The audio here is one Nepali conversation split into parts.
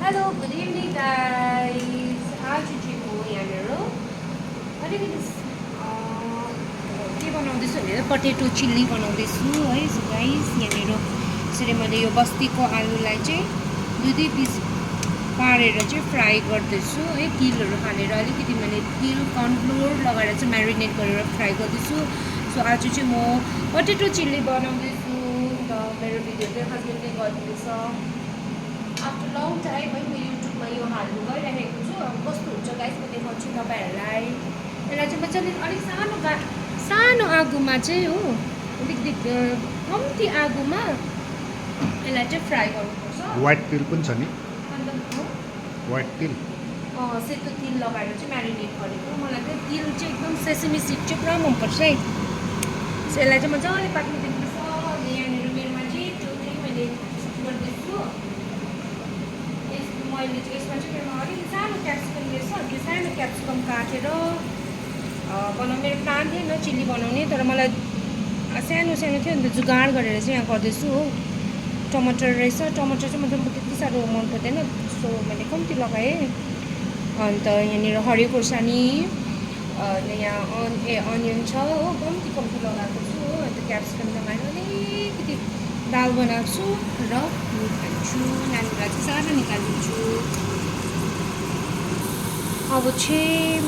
Hello, good evening guys. आज चाहिँ म यहाँनिर अलिकति के बनाउँदैछु भने पटेटो चिल्ली बनाउँदैछु है गाइस। यहाँनिर यसरी मैले यो बस्तीको आलुलाई चाहिँ दुई पिस पारेर चाहिँ फ्राई गर्दैछु है। तिलहरू हालेर अलिकति मैले तिल कर्नफ्लोर लगाएर चाहिँ म्यारिनेट गरेर फ्राई गर्दैछु। सो आज चाहिँ म पटेटो चिल्ली बनाउँदैछु र मेरो भिडियो चाहिँ हस्बेन्डले गरिदिँदैछ। आफ्टर लङ टाइम है म युट्युबमा यो हाल्नु गइरहेको छु। अब कस्तो हुन्छ गाइस म देखाउँछु तपाईँहरूलाई। यसलाई चाहिँ मजाले अलिक सानो आगोमा चाहिँ हो, अलिकति कम्ती आगोमा यसलाई चाहिँ फ्राई गर्नुपर्छ। व्हाइट तिल पनि छ नि, अन्त व्हाइट तिल सेतो तिल लगाएर चाहिँ म्यारिनेट गरेको। मलाई चाहिँ तिल चाहिँ एकदम सेसमी सिड चाहिँ पुरा मनपर्छ है। सो यसलाई चाहिँ मजाले पाक्नु दिनुपर्छ। यहाँनिर मेरोमा चाहिँ टोटली मैले गर्दैछु। मैले चाहिँ यसमा चाहिँ मेरोमा अलिकति सानो क्याप्सिकम रहेछ। त्यो सानो क्याप्सिकम काटेर मेरो प्लान थिएन चिल्ली बनाउने, तर मलाई सानो सानो थियो अन्त जुगाड गरेर चाहिँ यहाँ गर्दैछु हो। टमाटर रहेछ, टमाटर चाहिँ मतलब त्यति साह्रो मन पर्दैन, सो मैले कम्ती लगाएँ। अन्त यहाँनिर हरियो खोर्सानी, यहाँ अनियन छ हो, कम्ती कम्ती लगाएको छु हो। अन्त क्याप्सिकम लगाएर अलिकति दाल बनाएको छु र खान्छु। नानीलाई चाहिँ सानो निकालिदिन्छु। अब चाहिँ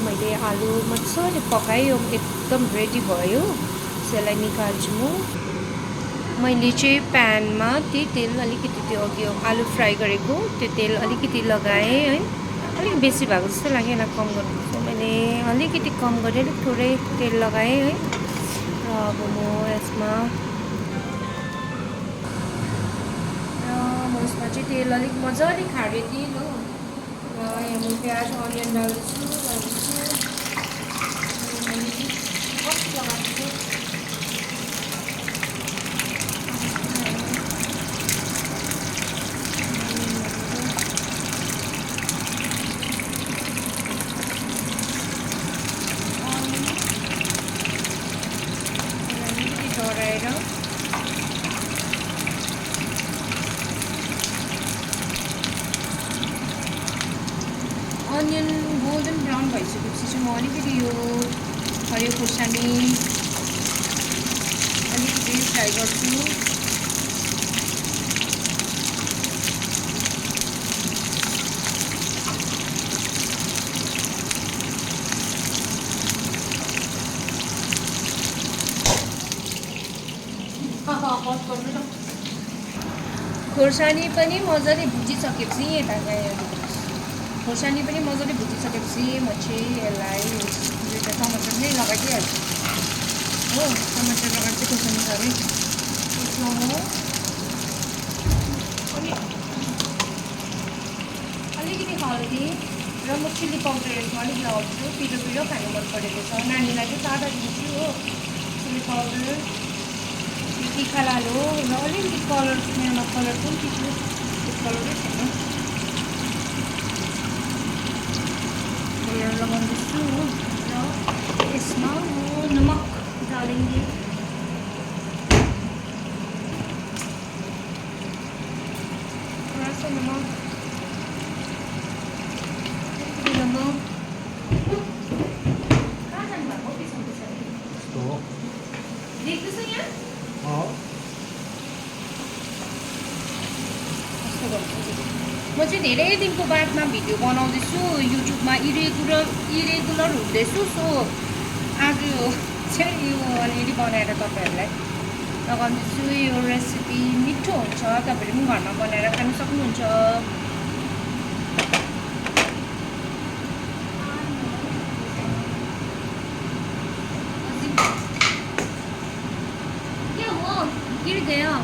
मैले आलु मजाले पकाएँ, एकदम रेडी भयो। त्यसलाई निकाल्छु म। मैले चाहिँ प्यानमा त्यही तेल अलिकति त्यो अघि आलु फ्राई गरेको त्यो तेल अलिकति लगाएँ है। अलिक बेसी भएको जस्तो लाग्यो, यसलाई कम गर्नुपर्छ। मैले अलिकति कम गरेर थोरै तेल लगाएँ है। र अब म यसमा चाहिँ तेल अलिक मजाले खारे तेल हो। र यहाँ म प्याज अनियन डाल्छु लगाएको छु। डराएर अनियन गोल्डन ब्राउन भइसकेपछि चाहिँ म अलिकति यो हरियो खोर्सानी अलिकति फ्राई गर्छु। खोर्सानी पनि मजाले भुजिसकेपछि खोर्सानी पनि मजाले भुजिसकेपछि म चाहिँ यसलाई दुईवटा टमाटर नै लगाइदिइहाल्छु हो। टमाटर लगाएर चाहिँ खोर्सानी खाँदै त्यसमा म अलिकति हल्दी र म चिल्ली पाउडर यसमा अलिक लगाउँछु। पिरो पिरो खानु मन परेको छ, नानीलाई चाहिँ सादा दिन्छु हो। चिल्ली पाउडर तिखा लालो र अलिकति कलर, मेरोमा कलर पनि तिखो कलरै छैन, कलर लगाउँदैछु हो। र यसमा म नमक डालेंगे। थोड़ा सा नमक, कहाँ जानुभएको पछाडि पछाडि देख्दैछ यहाँ? म चाहिँ धेरै दिनको बादमा भिडियो बनाउँदैछु युट्युबमा, इरेगुलर हुँदैछु। सो आज चाहिँ यो अलिअलि बनाएर तपाईँहरूलाई लगाउँदैछु। यो रेसिपी मिठो हुन्छ, तपाईँहरू पनि घरमा बनाएर खानु सक्नुहुन्छ। के हो गिर गयो?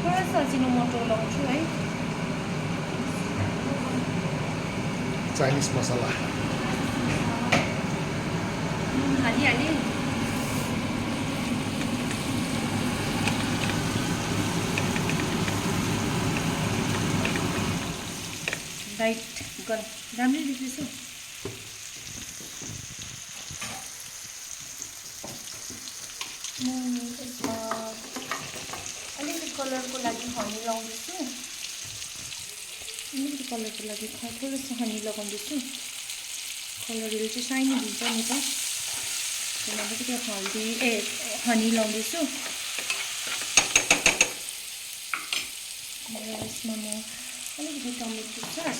थोड़ा सा अजिनोमोटो लगाउँछु है। चाइनिज मसला हालिहालेँ। राइट गल राम्रै देख्दैछु। म यसमा अलिकति कलरको लागि हनी लाउँदैछु अलिकति कलरको लागि थोरै सा हनी लगाउँदैछु कलरले चाहिँ साइनी दिन्छ नि त त्यसमा अलिकति हनी लाउँदैछु यसमा म अलिकति टमेटो सस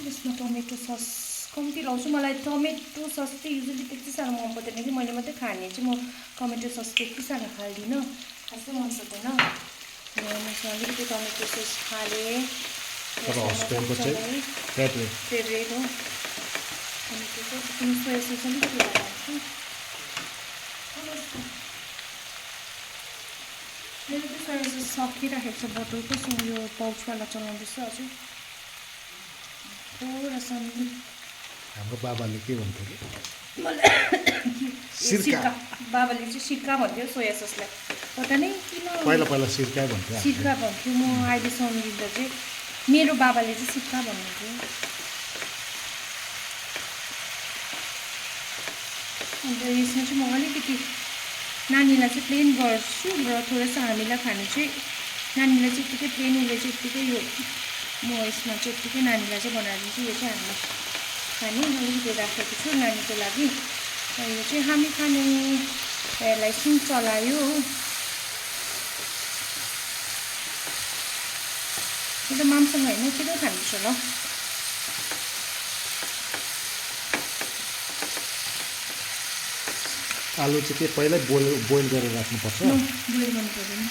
यसमा टमेटो सस कम्ती लाउँछु मलाई टमेटो सस चाहिँ युजली त्यति साह्रो मन पर्दैन कि मैले मात्रै खाने चाहिँ म टमेटो सस त्यति साह्रो खाल्दिनँ खासै मन पर्दैन यसमा अलिकति टमेटो सस हालेँ तर हस्पिटलको चाहिँ फेभरेट हो टमेटो सस अनि सोया सस अलिकति हाल्छु मेरो चाहिँ सोया सस सकिराखेको छ बोतलको सो यो पाउचवाला चलाउँदैछु हजुर थोडा सानो हाम्रो बाबाले के भन्थ्यो मलाई सिरका बाबाले चाहिँ सिरका भन्थ्यो सोया ससलाई पता नै किन पहिला सिरका भन्थ्यो सिरका भन्थ्यो म अहिले सम्झिँदा चाहिँ मेरो बाबाले चाहिँ सिरका भन्नुहुन्थ्यो अन्त यसमा चाहिँ म अलिकति नानीलाई चाहिँ प्लेन गर्छु र थोरै सा हामीलाई खानु चाहिँ नानीलाई चाहिँ यत्तिकै प्लेन उसले चाहिँ यत्तिकै यो म यसमा चाहिँ यत्तिकै नानीलाई चाहिँ बनाएर दिन्छु यो चाहिँ हामीले खाने अलिकति राखेको छु नानीको लागि र यो चाहिँ हामी खाने यसलाई सुन चलायो हो यो त मामसँग होइन के खानुपर्छ ल आलु चाहिँ के पहिल्यै बोइल गरेर राख्नुपर्छ बोइल गर्नु पर्दैन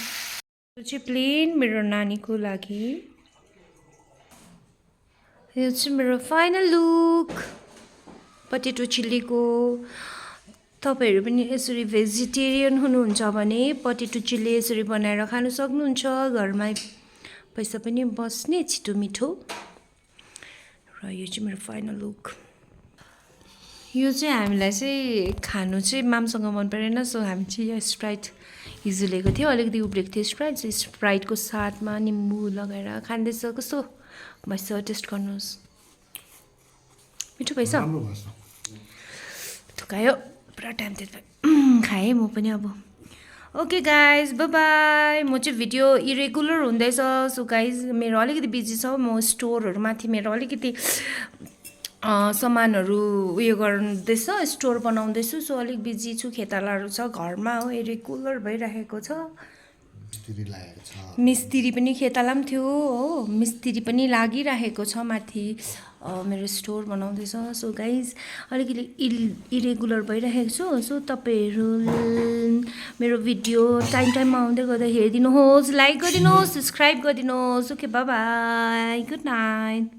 यो चाहिँ प्लेन मेरो नानीको लागि यो चाहिँ मेरो फाइनल लुक पटेटो चिल्लीको तपाईँहरू पनि यसरी भेजिटेरियन हुनुहुन्छ भने पटेटो चिल्ली यसरी बनाएर खानु सक्नुहुन्छ घरमै पैसा पनि बस्ने छिटो मिठो र यो चाहिँ मेरो फाइनल लुक यो चाहिँ हामीलाई चाहिँ खानु चाहिँ मामसँग मन परेन सो हामी चाहिँ यो स्प्राइट हिजो लिएको थियो अलिकति उब्रेको थियो स्प्राइटको साथमा निम्बु लगाएर खाँदैछ कस्तो भएछ टेस्ट गर्नुहोस् मिठो भएछ थुकायो पुरा टाइम त्यति खाएँ म पनि अब ओके गाइज बाई म चाहिँ भिडियो इरेगुलर हुँदैछ सो गाइज मेरो अलिकति बिजी छ म स्टोरहरूमाथि मेरो अलिकति सामानहरू उयो गर्दैछ स्टोर बनाउँदैछु सो अलिक बिजी छु खेतालाहरू छ घरमा हो इरेगुलर भइरहेको छ मिस्त्री पनि खेताला पनि थियो हो मिस्त्री पनि लागिरहेको छ माथि मेरो स्टोर बनाउँदैछ सो गाइज अलिकति इरेगुलर भइरहेको छु सो तपाईँहरू मेरो भिडियो टाइममा आउँदै गर्दा हेरिदिनुहोस् लाइक गरिदिनुहोस् सब्सक्राइब गरिदिनुहोस् ओके बाई गुड नाइट